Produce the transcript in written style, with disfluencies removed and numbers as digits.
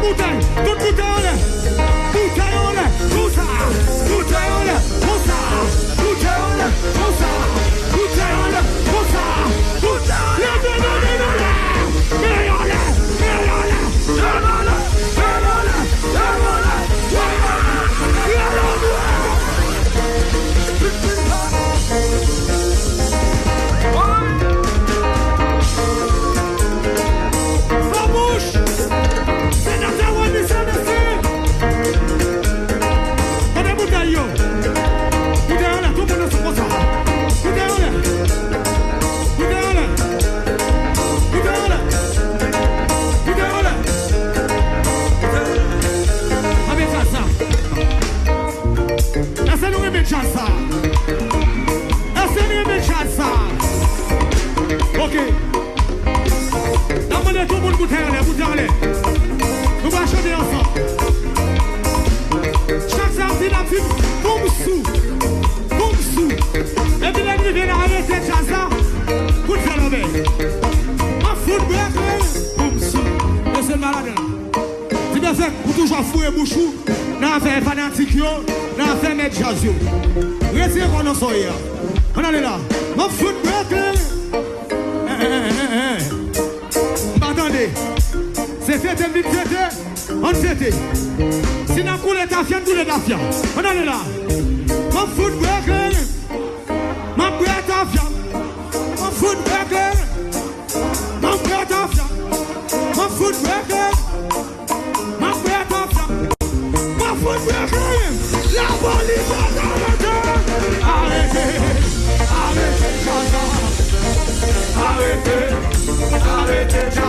bouteille, toute bouteille en l'air. Bouteille en l'air, tout ça. Bouteille en l'air, tout ça. Bouteille en l'air, tout ça. Bouteille en l'air, tout ça. Bouteille en l'air, mais en l'air, mais en l'air. Ok. D'amener tout le monde bouteille en l'air. Nous allons chanter ensemble. Chaque samedi, la petite boum sous. Et puis les vient arrêter de chanson. Pour faire le bain. En football, boum sous. Et c'est malade. Tu dois faire pour toujours fouiller bouchou. N'a fait fanatique, n'a fait mettre jazz. Restez qu'on en soit hier. On est là. En football, attendez, c'est fêté, vite fêté, on fêté. Si nous coulons ta fienne, coulons ta fienne. On est là. Mon foot breaker, mon breath ta fienne. Mon foot breaker, mon breath ta fienne. Mon foot breaker, mon breath ta fienne. Mon foot breaker, la police a arrêté. Arrêtez, arrêtez, Arrêtez,